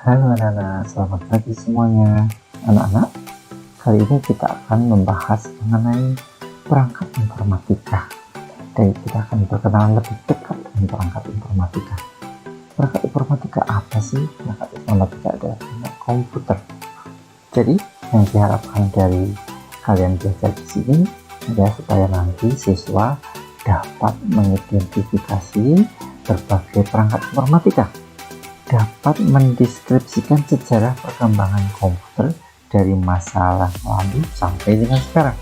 Halo anak-anak, selamat pagi semuanya. Anak-anak, kali ini kita akan membahas mengenai perangkat informatika. Dan kita akan berkenalan lebih dekat dengan perangkat informatika. Perangkat informatika apa sih? Perangkat informatika adalah komputer. Jadi, yang diharapkan dari kalian belajar di sini adalah supaya nanti siswa dapat mengidentifikasi berbagai perangkat informatika, dapat mendeskripsikan sejarah perkembangan komputer dari masa lalu sampai dengan sekarang,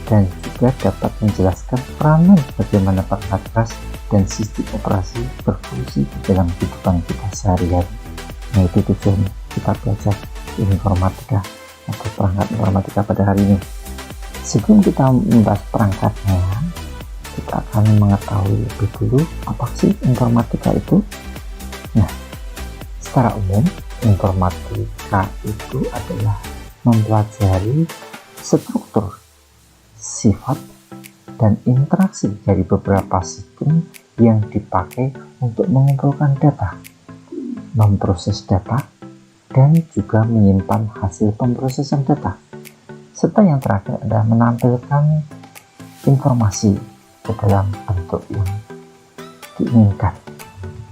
dan juga dapat menjelaskan peranan bagaimana perangkat keras dan sistem operasi berfungsi di dalam kehidupan kita sehari-hari. Nah, itu tujuan kita belajar informatika atau perangkat informatika pada hari ini. Sebelum kita membahas perangkatnya, kita akan mengetahui lebih dulu apa sih informatika itu. Nah, secara umum, informatika itu adalah mempelajari struktur, sifat, dan interaksi dari beberapa sistem yang dipakai untuk mengumpulkan data, memproses data, dan juga menyimpan hasil pemrosesan data, serta yang terakhir adalah menampilkan informasi ke dalam bentuk yang diinginkan.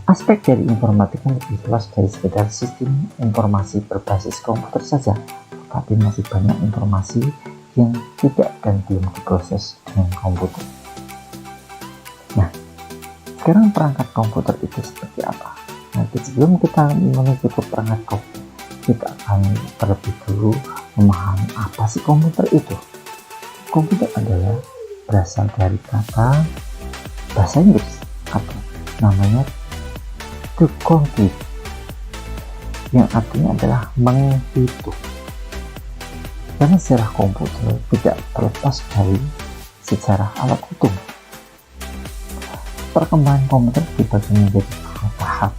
Aspek dari informatika lebih luas dari sekedar sistem informasi berbasis komputer saja, tetapi masih banyak informasi yang tidak dan belum diproses dengan komputer. Nah, sekarang perangkat komputer itu seperti apa? Nanti sebelum kita menuju ke perangkat komputer, kita akan terlebih dulu memahami apa sih komputer itu. Komputer adalah berasal dari kata bahasa Inggris atau namanya to compute, yang artinya adalah menghitung. Karena sejarah komputer tidak terlepas dari sejarah alat hitung. Perkembangan komputer dibagi menjadi dua tahap,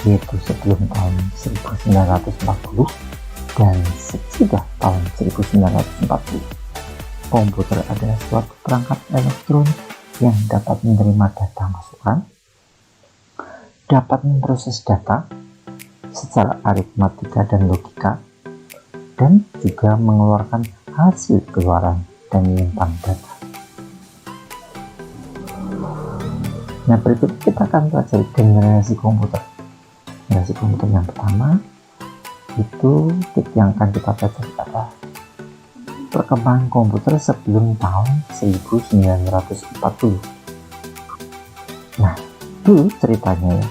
yaitu sebelum tahun 1940 dan sesudah tahun 1940. Komputer adalah suatu perangkat elektronik yang dapat menerima data masukan, dapat memproses data secara aritmatika dan logika, dan juga mengeluarkan hasil keluaran dan menyimpan data. Nah, berikut kita akan pelajari generasi komputer. Generasi komputer yang pertama itu yang akan kita pelajari adalah perkembangan komputer sebelum tahun 1940. Nah, dulu ceritanya ya,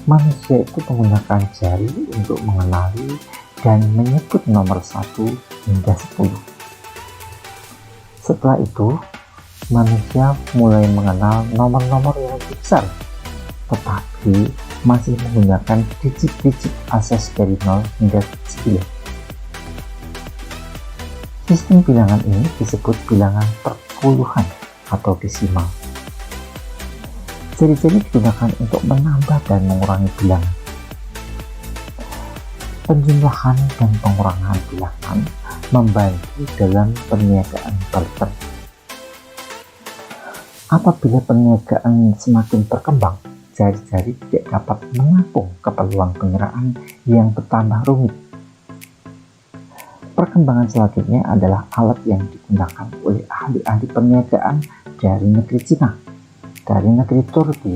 manusia itu menggunakan jari untuk mengenali dan menyebut nomor 1 hingga 10. Setelah itu, manusia mulai mengenal nomor-nomor yang lebih besar, tetapi masih menggunakan digit-digit akses dari 0 hingga 9. Sistem bilangan ini disebut bilangan perpuluhan atau desimal. Jari-jari digunakan untuk menambah dan mengurangi bilangan. Penjumlahan dan pengurangan bilangan membantu dalam perniagaan barter. Apabila perniagaan semakin berkembang, jari-jari tidak dapat menampung keperluan pengiraan yang bertambah rumit. Perkembangan selanjutnya adalah alat yang digunakan oleh ahli-ahli perniagaan dari negeri Cina, dari negeri Turki,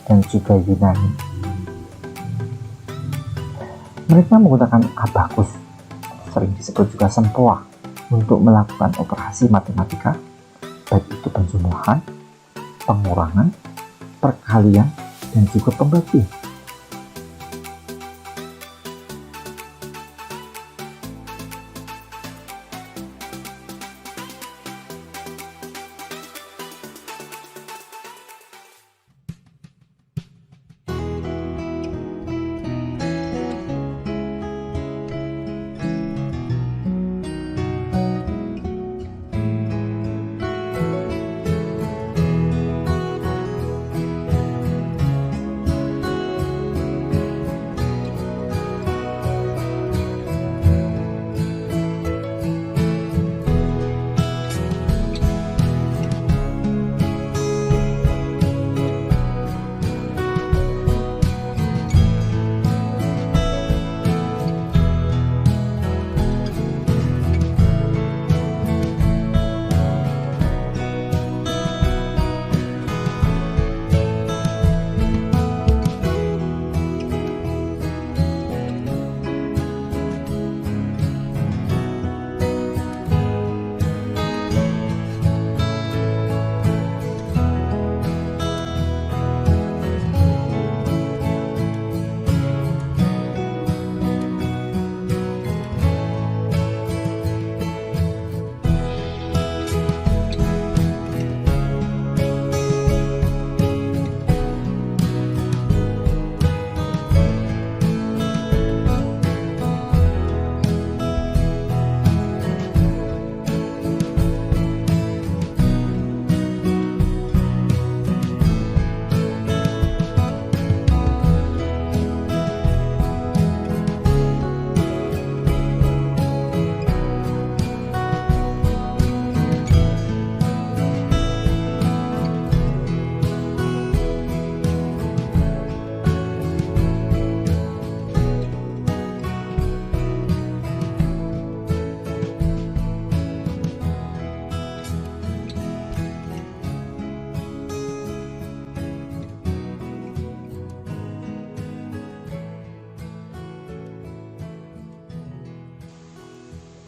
dan juga Yunani. Mereka menggunakan abakus, sering disebut juga sempoa, untuk melakukan operasi matematika, baik itu penjumlahan, pengurangan, perkalian, dan juga pembagian.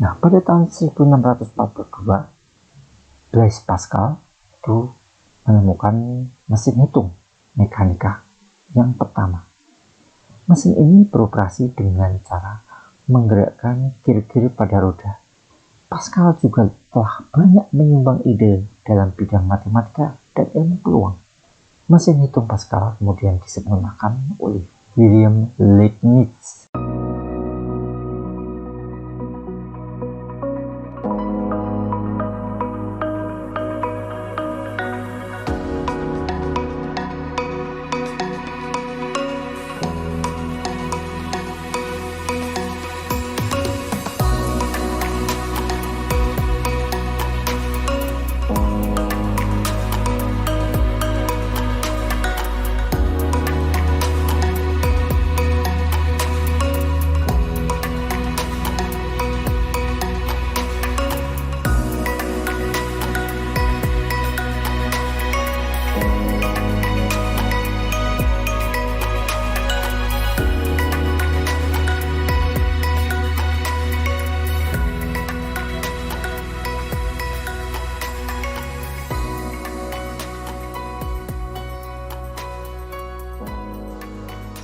Nah, pada tahun 1642, Blaise Pascal itu menemukan mesin hitung mekanika yang pertama. Mesin ini beroperasi dengan cara menggerakkan kir-kir pada roda. Pascal juga telah banyak menyumbang ide dalam bidang matematika dan ilmu peluang. Mesin hitung Pascal kemudian disempurnakan oleh William Leibniz.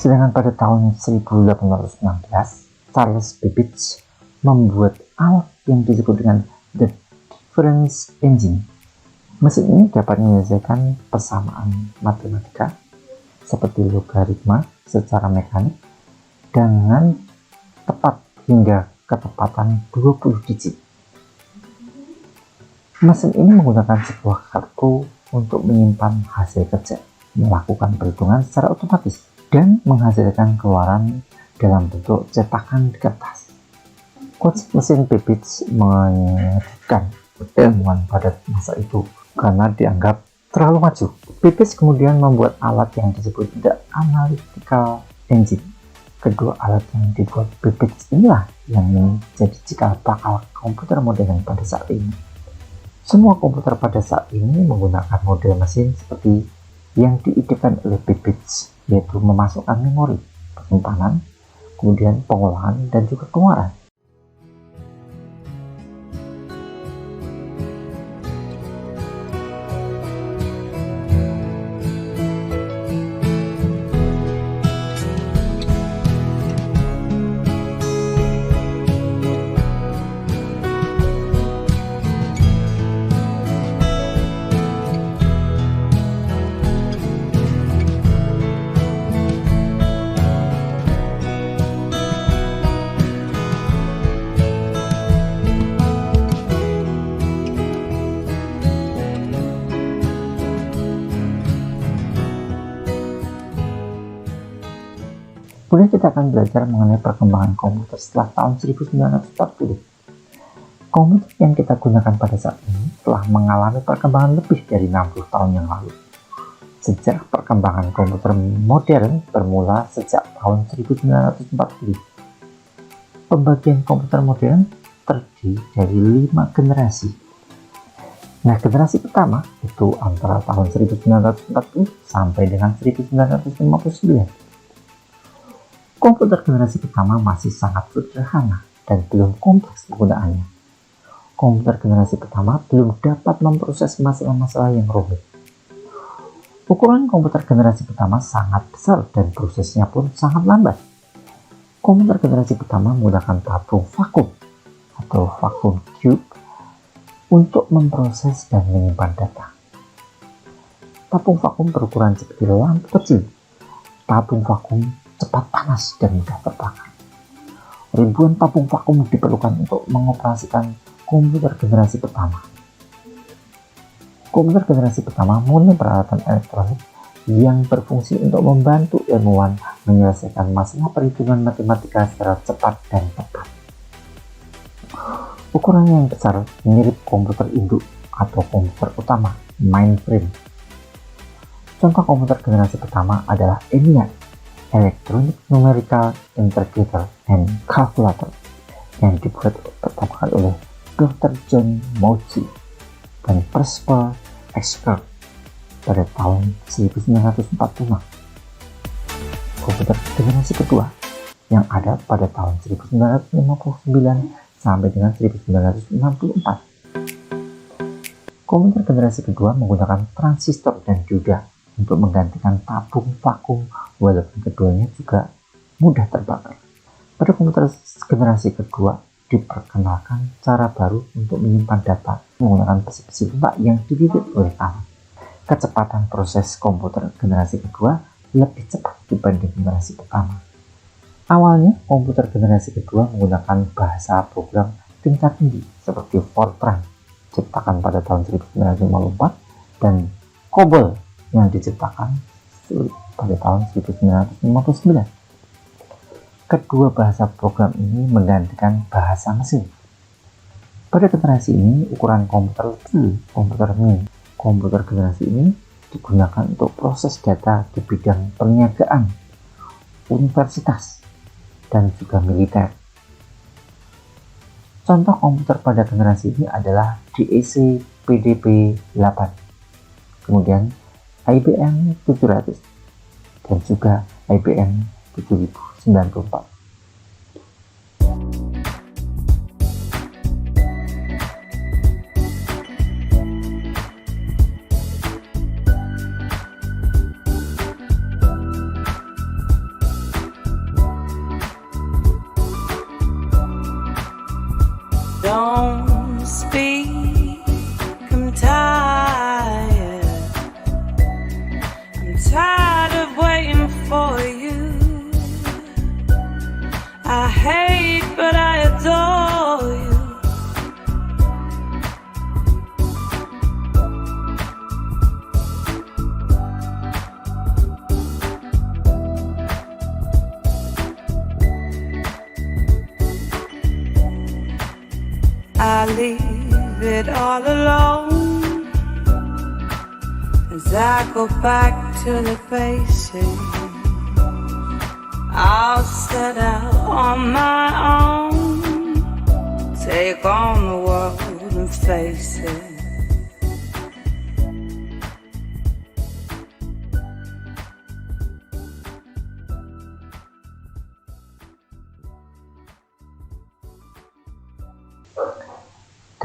Sedangkan pada tahun 1816, Charles Babbage membuat alat yang disebut dengan the difference engine. Mesin ini dapat menyelesaikan persamaan matematika seperti logaritma secara mekanik dengan tepat hingga ketepatan 20 digit. Mesin ini menggunakan sebuah kartu untuk menyimpan hasil kerja, melakukan perhitungan secara otomatis, dan menghasilkan keluaran dalam bentuk cetakan di kertas. Konsep mesin Babbage menyedihkan ilmuwan pada masa itu karena dianggap terlalu maju. Babbage kemudian membuat alat yang disebut the analytical engine. Kedua alat yang dibuat Babbage inilah yang menjadi cikal bakal komputer modern pada saat ini. Semua komputer pada saat ini menggunakan model mesin seperti yang diidekan oleh Babbage, yaitu memasukkan memori, penyimpanan, kemudian pengolahan, dan juga pengeluaran. Kemudian kita akan belajar mengenai perkembangan komputer setelah tahun 1940. Komputer yang kita gunakan pada saat ini telah mengalami perkembangan lebih dari 60 tahun yang lalu. Sejarah perkembangan komputer modern bermula sejak tahun 1940. Pembagian komputer modern terdiri dari 5 generasi. Nah, generasi pertama itu antara tahun 1940 sampai dengan 1959. Komputer generasi pertama masih sangat sederhana dan belum kompleks penggunaannya. Komputer generasi pertama belum dapat memproses masalah-masalah yang rumit. Ukuran komputer generasi pertama sangat besar dan prosesnya pun sangat lambat. Komputer generasi pertama menggunakan tabung vakum atau vacuum tube untuk memproses dan menyimpan data. Tabung vakum berukuran seperti lampu kecil. Tabung vakum cepat panas dan mudah terbakar. Ribuan tabung vakum diperlukan untuk mengoperasikan komputer generasi pertama. Komputer generasi pertama murni peralatan elektronik yang berfungsi untuk membantu ilmuwan menyelesaikan masalah perhitungan matematika secara cepat dan tepat. Ukurannya yang besar mirip komputer induk atau komputer utama, mainframe. Contoh komputer generasi pertama adalah ENIAC, Electronic Numerical Integrator and Calculator, yang dibuat pertama kali oleh Dr. John Mauchly dan Percival Eschert pada tahun 1945. Komputer generasi kedua yang ada pada tahun 1959 sampai dengan 1964. Komputer generasi kedua menggunakan transistor dan dioda untuk menggantikan tabung vakum, walaupun keduanya juga mudah terbakar. Pada komputer generasi kedua diperkenalkan cara baru untuk menyimpan data menggunakan besi-besi lunak yang dililit oleh tangan. Kecepatan proses komputer generasi kedua lebih cepat dibanding generasi pertama. Awalnya, komputer generasi kedua menggunakan bahasa program tingkat tinggi seperti Fortran, diciptakan pada tahun 1954, dan COBOL yang diciptakan pada tahun 1959. Kedua bahasa program ini menggantikan bahasa mesin. Pada generasi ini, ukuran komputer kecil, komputer mini. Komputer generasi ini digunakan untuk proses data di bidang perniagaan, universitas, dan juga militer. Contoh komputer pada generasi ini adalah DEC PDP-8, kemudian IBM 700, dan juga IBM 7094. Don't speak, I'm tired. I'm tired of waiting for you. I hate but I adore you. I leave it all alone as I go back to the basics. I'll set out on my own, take on the world and face it.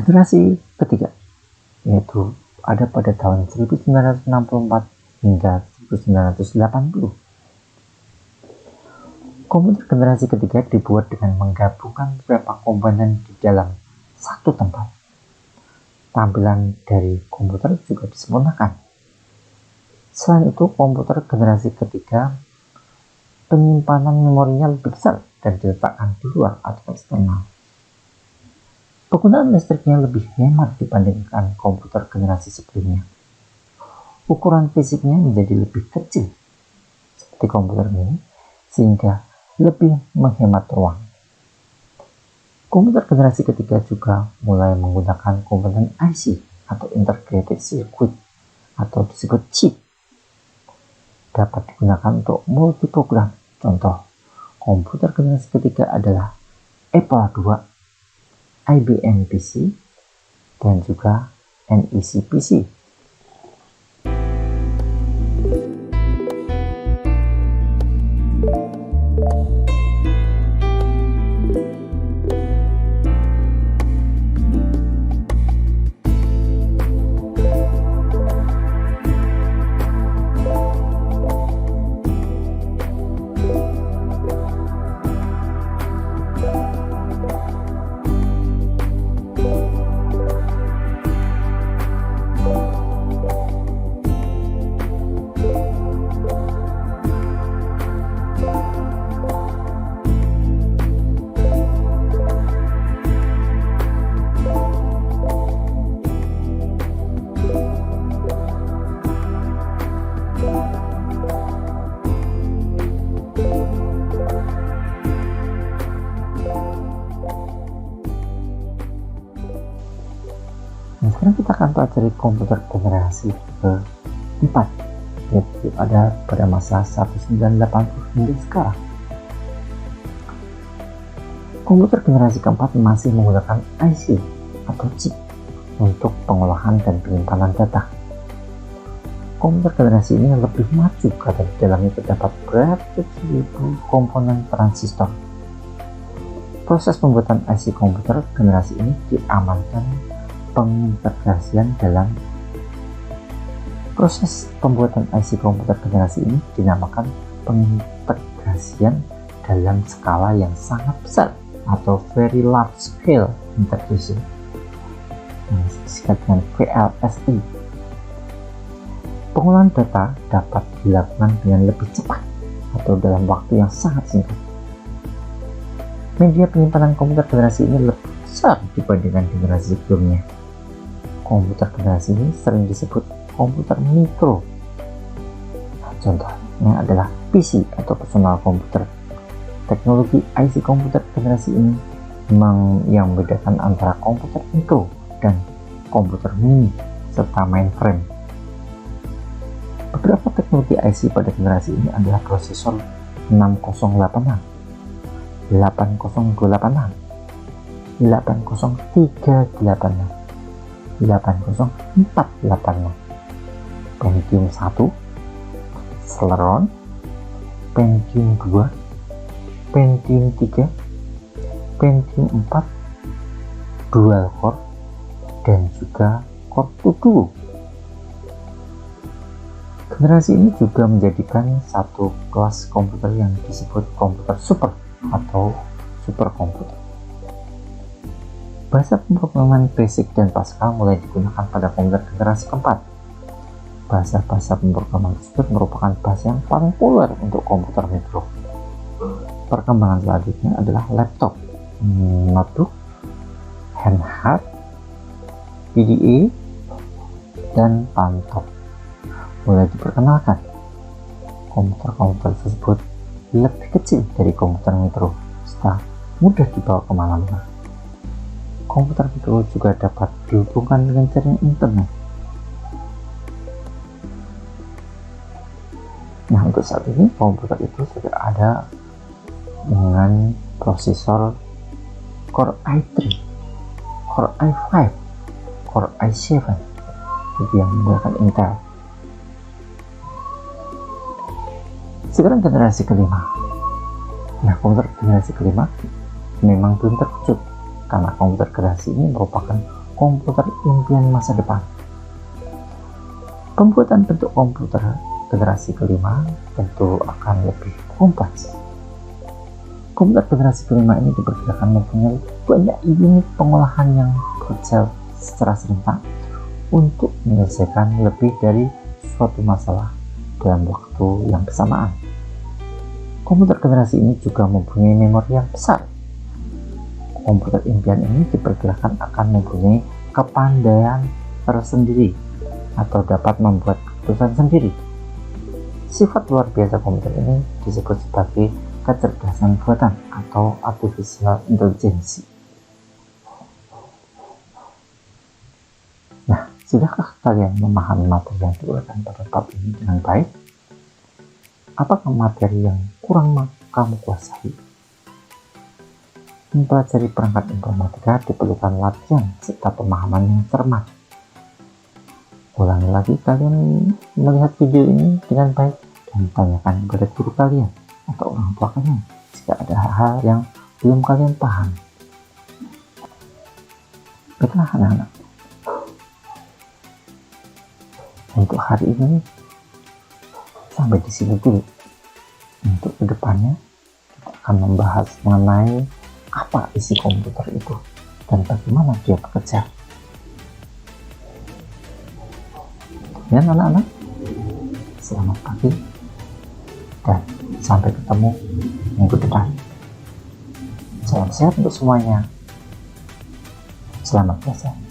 Generasi ketiga, yaitu ada pada tahun 1964 hingga 1980. Komputer generasi ketiga dibuat dengan menggabungkan beberapa komponen di dalam satu tempat. Tampilan dari komputer juga disempurnakan. Selain itu, komputer generasi ketiga penyimpanan memorinya lebih besar dan diletakkan di luar atau eksternal. Penggunaan listriknya lebih hemat dibandingkan komputer generasi sebelumnya. Ukuran fisiknya menjadi lebih kecil seperti komputer ini, sehingga lebih menghemat ruang. Komputer generasi ketiga juga mulai menggunakan komponen IC atau Integrated Circuit atau disebut chip. Dapat digunakan untuk multiprogram. Contoh, komputer generasi ketiga adalah Apple II, IBM PC, dan juga NEC PC. Nah, sekarang kita akan pelajari komputer generasi keempat, yaitu ada pada masa 1980 hingga sekarang. Komputer generasi keempat masih menggunakan IC atau chip untuk pengolahan dan penyimpanan data. Komputer generasi ini lebih maju karena di dalamnya terdapat beratus ribu komponen transistor. Proses pembuatan IC komputer generasi ini diamankan pengintegrasian dalam proses pembuatan IC komputer generasi ini dinamakan pengintegrasian dalam skala yang sangat besar atau very large scale integration yang disingkat dengan VLSI. Pengolahan data dapat dilakukan dengan lebih cepat atau dalam waktu yang sangat singkat. Media penyimpanan komputer generasi ini lebih besar dibandingkan generasi sebelumnya. Komputer generasi ini sering disebut komputer mikro. Contohnya adalah PC atau personal komputer. Teknologi IC komputer generasi ini memang yang membedakan antara komputer mikro dan komputer mini serta mainframe. Beberapa teknologi IC pada generasi ini adalah prosesor 6086, 8028, 80386, 80486, Pentium 1, Celeron, Pentium 2, Pentium 3, Pentium 4, Dual Core, dan juga Core 2 Duo. Generasi ini juga menjadikan satu kelas komputer yang disebut komputer super atau superkomputer. Bahasa pemrograman BASIC dan Pascal mulai digunakan pada komputer generasi keempat. Bahasa-bahasa pemrograman tersebut merupakan bahasa yang paling populer untuk komputer mikro. Perkembangan selanjutnya adalah laptop, notebook, handheld, PDA, dan laptop mulai diperkenalkan. Komputer-komputer tersebut lebih kecil dari komputer mikro serta mudah dibawa kemana-mana. Komputer mikro juga dapat dihubungkan dengan jaringan internet. Nah, untuk saat ini komputer itu sudah ada dengan prosesor Core i3, Core i5, Core i7 itu yang menggunakan Intel. Sekarang generasi kelima. Nah, komputer generasi kelima memang belum terwujud karena komputer generasi ini merupakan komputer impian masa depan. Pembuatan bentuk komputer generasi kelima tentu akan lebih kompleks. Komputer generasi kelima ini diperkirakan mempunyai banyak unit pengolahan yang bekerja secara serentak untuk menyelesaikan lebih dari suatu masalah dalam waktu yang bersamaan. Komputer generasi ini juga mempunyai memori yang besar. Komputer impian ini diperkirakan akan mempunyai kepandaian tersendiri atau dapat membuat keputusan sendiri. Sifat luar biasa komputer ini disebut sebagai kecerdasan buatan atau artificial intelligence. Nah, sudahkah kalian memahami materi yang diuraikan pada bab ini dengan baik? Apakah materi yang kurang kamu kuasai? Mempelajari perangkat informatika diperlukan latihan serta pemahaman yang cermat. Ulangi lagi kalian melihat video ini dengan baik dan tanyakan kepada guru kalian atau orang tua kalian jika ada hal-hal yang belum kalian paham. Baiklah anak-anak, untuk hari ini sampai di sini dulu. Untuk kedepannya kita akan membahas mengenai apa isi komputer itu dan bagaimana dia bekerja. Ya anak-anak, selamat pagi dan sampai ketemu minggu depan. Salam sehat untuk semuanya. Selamat puasa.